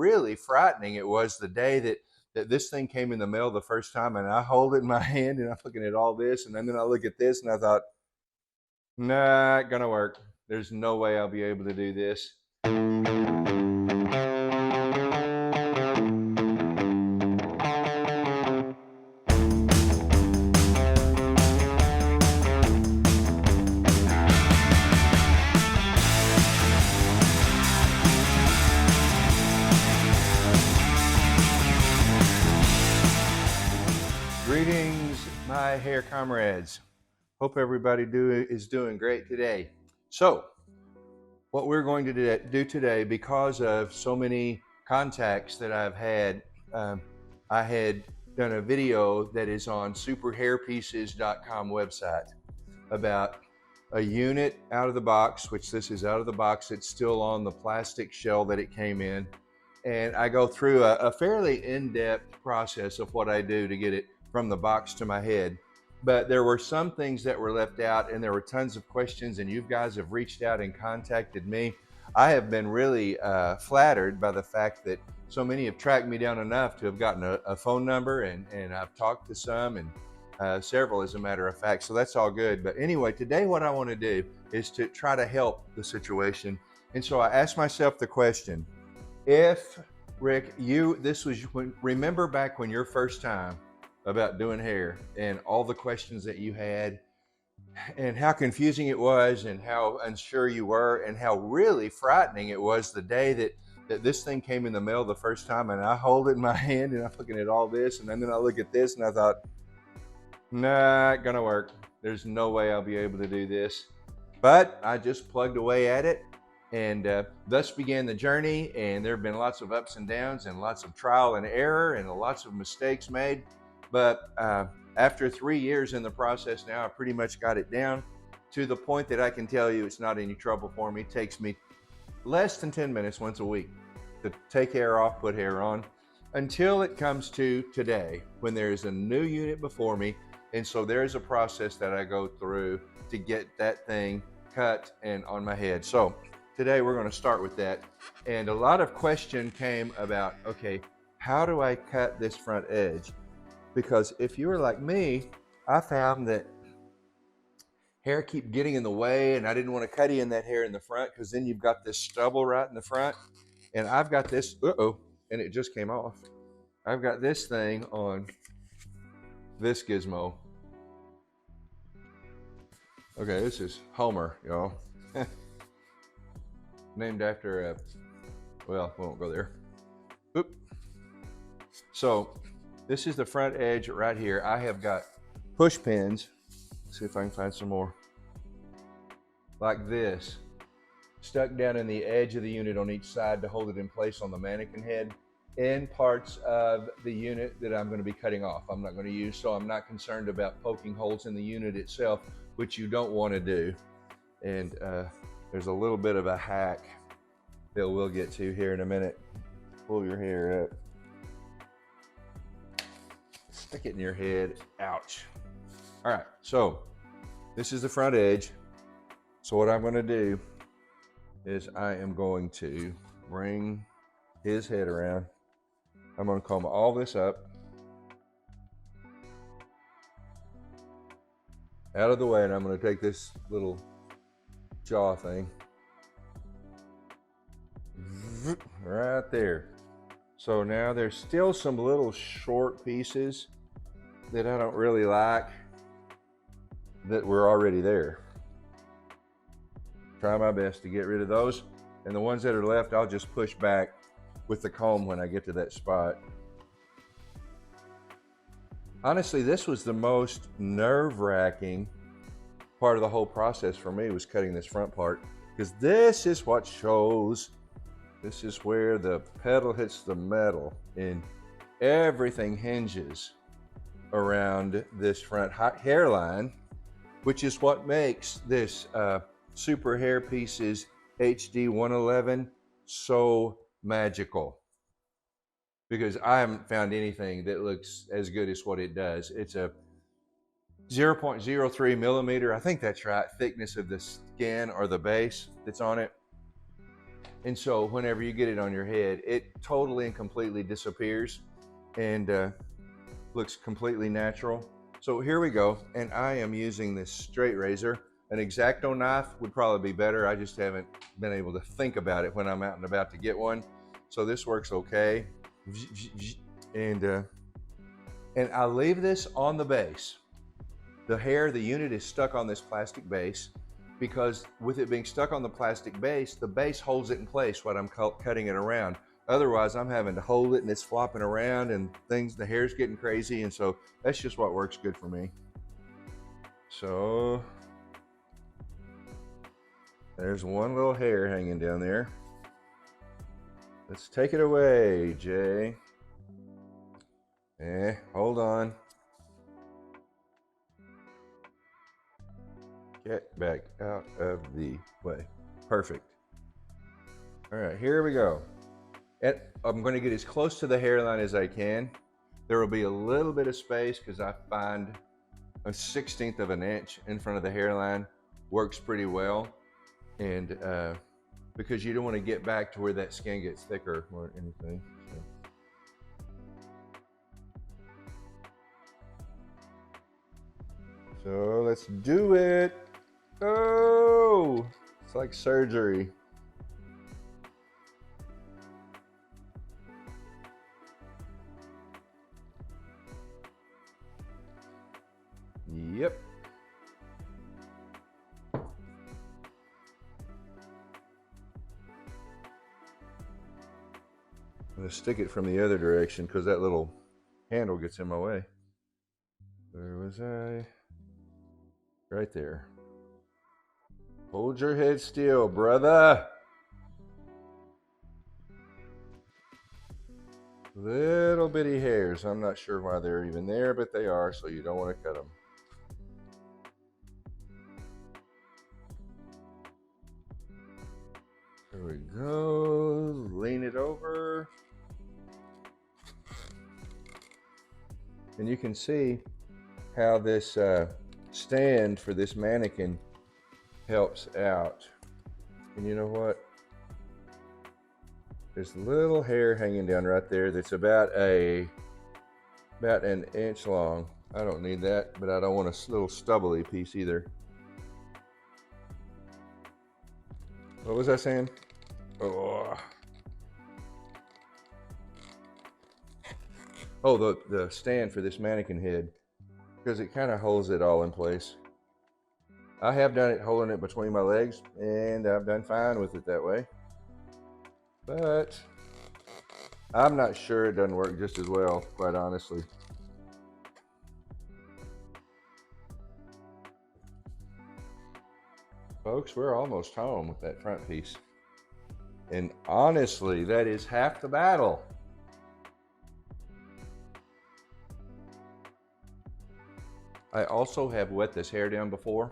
really frightening it was the day that this thing came in the mail the first time, and I hold it in my hand and I'm looking at all this, and then I look at this and I thought, not gonna work. There's no way I'll be able to do this. Greetings, my hair comrades. Hope everybody is doing great today. So, what we're going to do today, because of so many contacts that I've had, I had done a video that is on superhairpieces.com website about a unit out of the box, which this is out of the box. It's still on the plastic shell that it came in. And I go through a fairly in-depth process of what I do to get it from the box to my head. But there were some things that were left out, and there were tons of questions, and you guys have reached out and contacted me. I have been really flattered by the fact that so many have tracked me down enough to have gotten a phone number, and I've talked to some, and several as a matter of fact, so that's all good. But anyway, today what I want to do is to try to help the situation. And so I asked myself the question, if, Rick, remember back when your first time about doing hair and all the questions that you had and how confusing it was and how unsure you were and how really frightening it was the day that this thing came in the mail the first time, and I hold it in my hand and I'm looking at all this, and then I look at this and I thought, not gonna work. There's no way I'll be able to do this. But I just plugged away at it, and thus began the journey. And there have been lots of ups and downs and lots of trial and error and lots of mistakes made. But after 3 years in the process now, I pretty much got it down to the point that I can tell you it's not any trouble for me. It takes me less than 10 minutes once a week to take hair off, put hair on, until it comes to today when there's a new unit before me. And so there's a process that I go through to get that thing cut and on my head. So today we're going to start with that. And a lot of question came about, okay, how do I cut this front edge? Because if you were like me, I found that hair keep getting in the way, and I didn't want to cut in that hair in the front, because then you've got this stubble right in the front. And I've got this, and it just came off. I've got this thing on this gizmo. Okay, this is Homer, y'all. Named after well, we won't go there. Oop. So this is the front edge right here. I have got push pins. Let's see if I can find some more. Like this, stuck down in the edge of the unit on each side to hold it in place on the mannequin head, in parts of the unit that I'm going to be cutting off. I'm not going to use, so I'm not concerned about poking holes in the unit itself, which you don't want to do. And there's a little bit of a hack that we'll get to here in a minute. Pull your hair up. Stick it in your head. Ouch. All right, so this is the front edge. So what I'm going to do is I am going to bring his head around. I'm going to comb all this up out of the way, and I'm going to take this little jaw thing right there. So now there's still some little short pieces that I don't really like that were already there. Try my best to get rid of those, and the ones that are left I'll just push back with the comb when I get to that spot. Honestly, this was the most nerve-wracking part of the whole process for me, was cutting this front part, because this is what shows. This is where the pedal hits the metal, and everything hinges around this front hairline, which is what makes this Super Hair Pieces HD 111 so magical, because I haven't found anything that looks as good as what it does. It's a 0.03 millimeter, I think that's right, thickness of the skin or the base that's on it. And so whenever you get it on your head, it totally and completely disappears and looks completely natural. So here we go. And I am using this straight razor. An X-Acto knife would probably be better. I just haven't been able to think about it when I'm out and about to get one. So this works okay. And I leave this on the base. The hair, the unit is stuck on this plastic base because with it being stuck on the plastic base, the base holds it in place while I'm cutting it around. Otherwise, I'm having to hold it and it's flopping around and things, the hair's getting crazy. And so that's just what works good for me. So there's one little hair hanging down there. Let's take it away, Jay. Hold on. Get back out of the way. Perfect. All right, here we go. And I'm going to get as close to the hairline as I can. There will be a little bit of space because I find a 1/16 of an inch in front of the hairline works pretty well. And because you don't want to get back to where that skin gets thicker or anything. So let's do it. Oh, it's like surgery. Yep. I'm gonna stick it from the other direction because that little handle gets in my way. Where was I? Right there. Hold your head still, brother. Little bitty hairs. I'm not sure why they're even there, but they are, so you don't want to cut them. There we go. Lean it over. And you can see how this stand for this mannequin helps out. And you know what? There's a little hair hanging down right there that's about an inch long. I don't need that, but I don't want a little stubbly piece either. What was I saying? Oh, the stand for this mannequin head, because it kind of holds it all in place. I have done it holding it between my legs, and I've done fine with it that way. But I'm not sure it doesn't work just as well, quite honestly. Folks, we're almost home with that front piece. And honestly, that is half the battle. I also have wet this hair down before,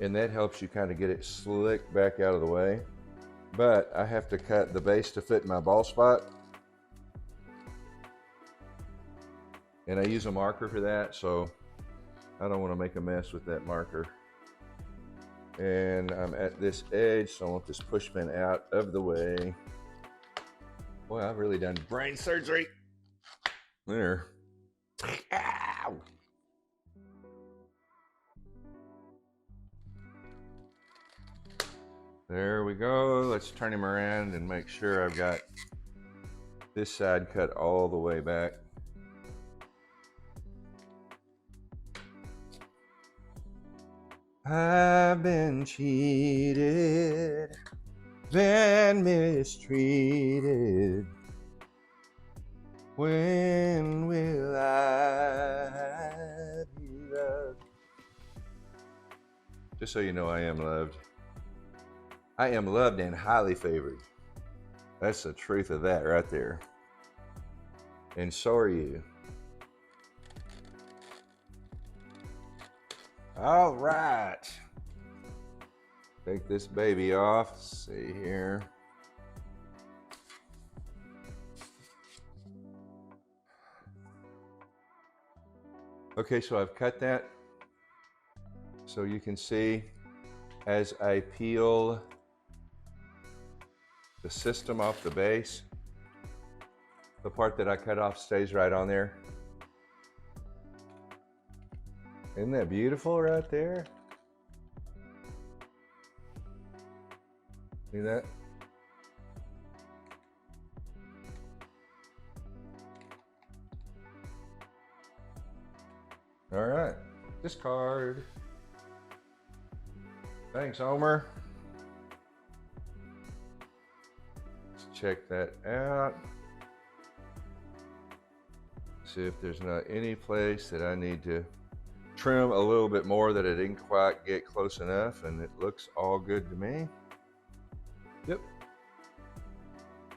and that helps you kind of get it slick back out of the way. But I have to cut the base to fit my bald spot. And I use a marker for that, so I don't want to make a mess with that marker. And I'm at this edge, so I want this push pin out of the way. Boy, I've really done brain surgery. There. Ow! There we go. Let's turn him around and make sure I've got this side cut all the way back. I've been cheated, been mistreated. When will I be loved? Just so you know, I am loved. I am loved and highly favored. That's the truth of that right there. And so are you. All right. Take this baby off. Let's see here. Okay, so I've cut that. So you can see as I peel system off the base. The part that I cut off stays right on there. Isn't that beautiful right there? See that? All right, discard. Thanks, Homer. Let's check that out. See if there's not any place that I need to trim a little bit more that I didn't quite get close enough, and it looks all good to me. Yep.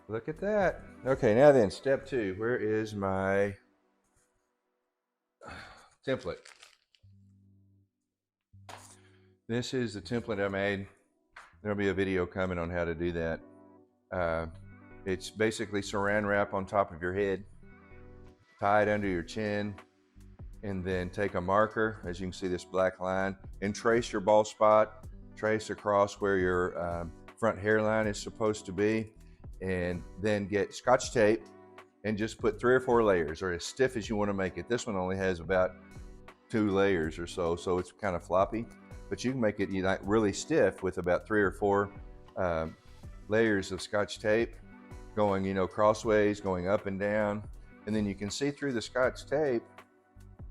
Look at that. Okay, now then, step 2. Where is my template? This is the template I made. There'll be a video coming on how to do that. It's basically saran wrap on top of your head, tie it under your chin, and then take a marker, as you can see this black line, and trace your bald spot, trace across where your front hairline is supposed to be, and then get Scotch tape and just put 3 or 4 layers, or as stiff as you want to make it. This one only has about 2 layers or so, so it's kind of floppy, but you can make it really stiff with about 3 or 4 layers of Scotch tape going, crossways, going up and down, and then you can see through the Scotch tape,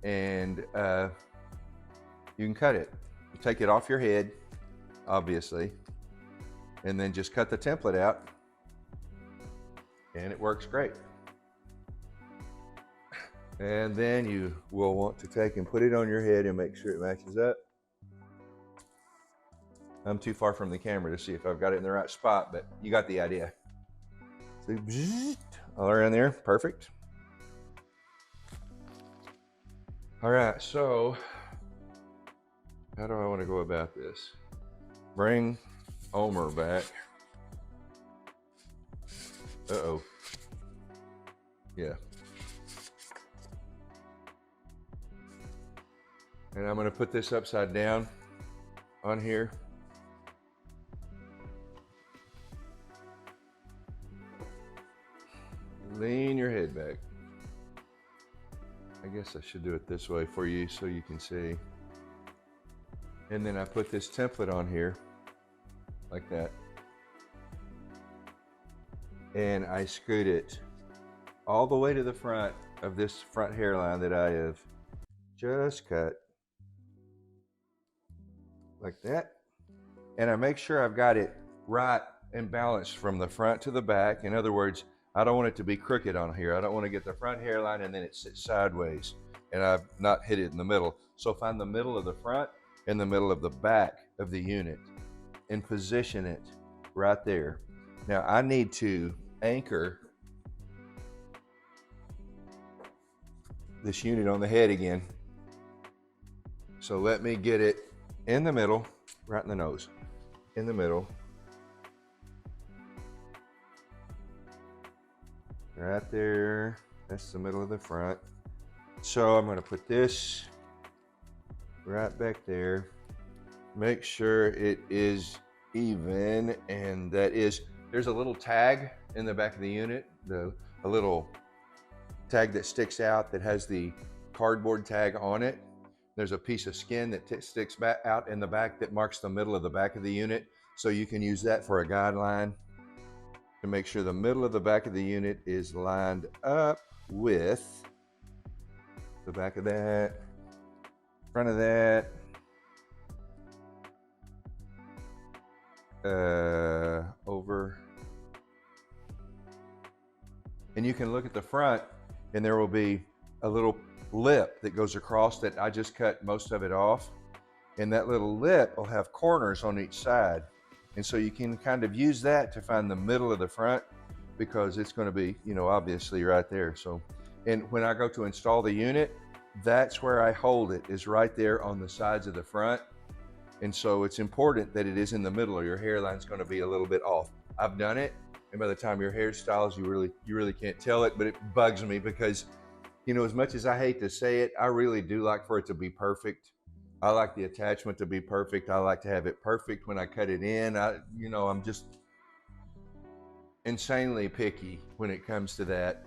and you can cut it. You take it off your head, obviously, and then just cut the template out, and it works great. And then you will want to take and put it on your head and make sure it matches up. I'm too far from the camera to see if I've got it in the right spot, but you got the idea. See, all around there, perfect. All right, so how do I want to go about this? Bring Omer back. Uh-oh. Yeah. And I'm going to put this upside down on here. Lean your head back. I guess I should do it this way for you so you can see. And then I put this template on here like that. And I scoot it all the way to the front of this front hairline that I have just cut. Like that. And I make sure I've got it right and balanced from the front to the back. In other words, I don't want it to be crooked on here. I don't want to get the front hairline and then it sits sideways and I've not hit it in the middle. So find the middle of the front and the middle of the back of the unit and position it right there. Now I need to anchor this unit on the head again. So let me get it in the middle, right in the nose, in the middle. Right there, that's the middle of the front. So I'm going to put this right back there. Make sure it is even, and that is, there's a little tag in the back of the unit, a little tag that sticks out that has the cardboard tag on it. There's a piece of skin that sticks back out in the back that marks the middle of the back of the unit. So you can use that for a guideline to make sure the middle of the back of the unit is lined up with the back of that, front of that, over. And you can look at the front and there will be a little lip that goes across that I just cut most of it off. And that little lip will have corners on each side. And so you can kind of use that to find the middle of the front because it's going to be, obviously right there. So, and when I go to install the unit, that's where I hold it, is right there on the sides of the front. And so it's important that it is in the middle or your hairline's going to be a little bit off. I've done it. And by the time your hairstyles, you really can't tell it, but it bugs me because, as much as I hate to say it, I really do like for it to be perfect. I like the attachment to be perfect. I like to have it perfect when I cut it in. insanely picky when it comes to that.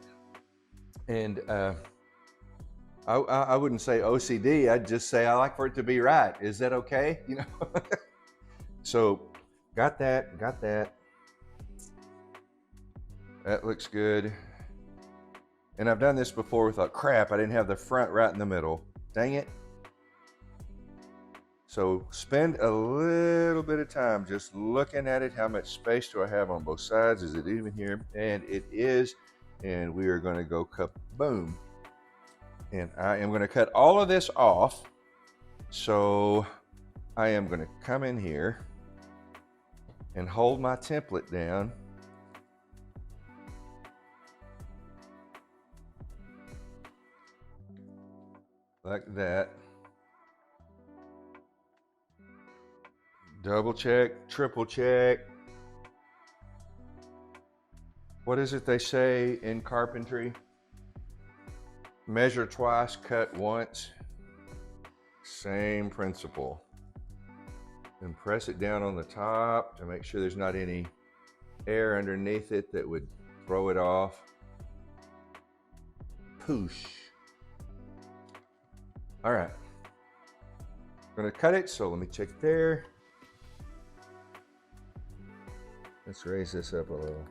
And I wouldn't say OCD, I'd just say I like for it to be right. Is that okay? You know? So got that. That looks good. And I've done this before with, crap, I didn't have the front right in the middle. Dang it. So spend a little bit of time just looking at it. How much space do I have on both sides? Is it even here? And it is. And we are going to go kaboom. And I am going to cut all of this off. So I am going to come in here and hold my template down. Like that. Double check, triple check. What is it they say in carpentry? Measure twice, cut once. Same principle. And press it down on the top to make sure there's not any air underneath it that would throw it off. Poosh. All right. I'm gonna cut it, so let me check there. Let's raise this up a little.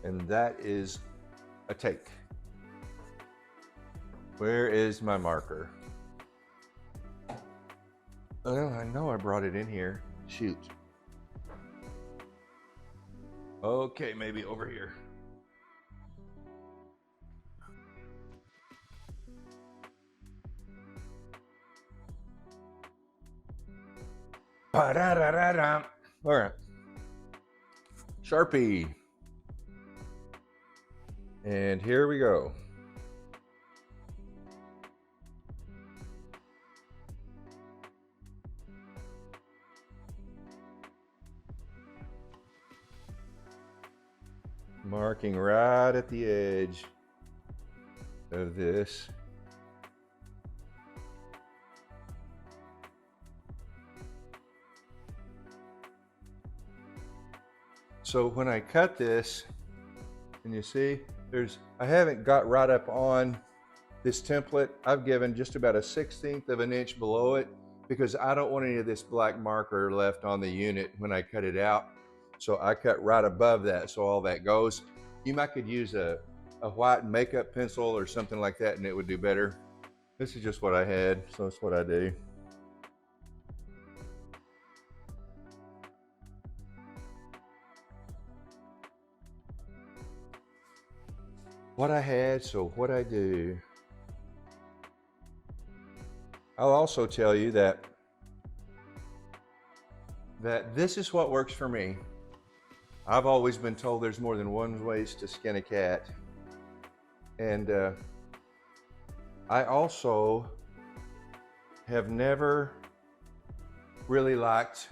And that is a take. Where is my marker? Oh, I know I brought it in here. Shoot. Okay, maybe over here. Ba-da-da-da-da. All right. Sharpie. And here we go. Marking right at the edge of this. So when I cut this, and you see, I haven't got right up on this template. I've given just about a 1/16 of an inch below it because I don't want any of this black marker left on the unit when I cut it out. So I cut right above that so all that goes. You might could use a white makeup pencil or something like that and it would do better. This is just what I had, so that's what I do. What I had, so what I do. I'll also tell you that this is what works for me. I've always been told there's more than one ways to skin a cat. And I also have never really liked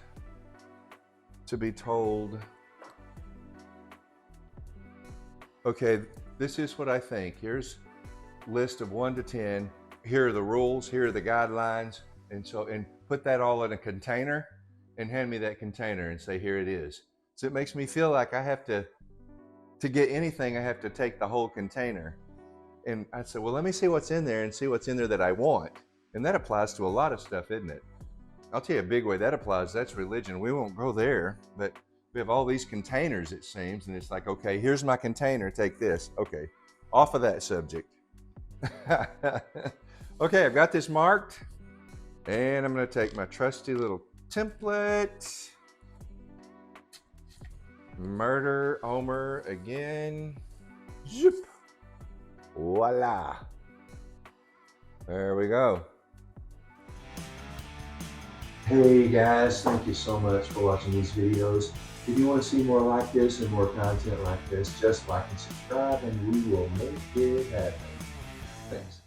to be told, okay, this is what I think. Here's a list of 1 to 10. Here are the rules, here are the guidelines. And put that all in a container and hand me that container and say, here it is. So it makes me feel like I have to get anything, I have to take the whole container. And I said, well, let me see what's in there and see what's in there that I want. And that applies to a lot of stuff, isn't it? I'll tell you a big way that applies, that's religion. We won't go there, but we have all these containers, it seems, and it's like, okay, here's my container, take this. Okay, off of that subject. Okay, I've got this marked, and I'm gonna take my trusty little template. Murder Omer again. Zoop. Voila. There we go. Hey guys, thank you so much for watching these videos. If you want to see more like this and more content like this, just like and subscribe and we will make it happen. Thanks.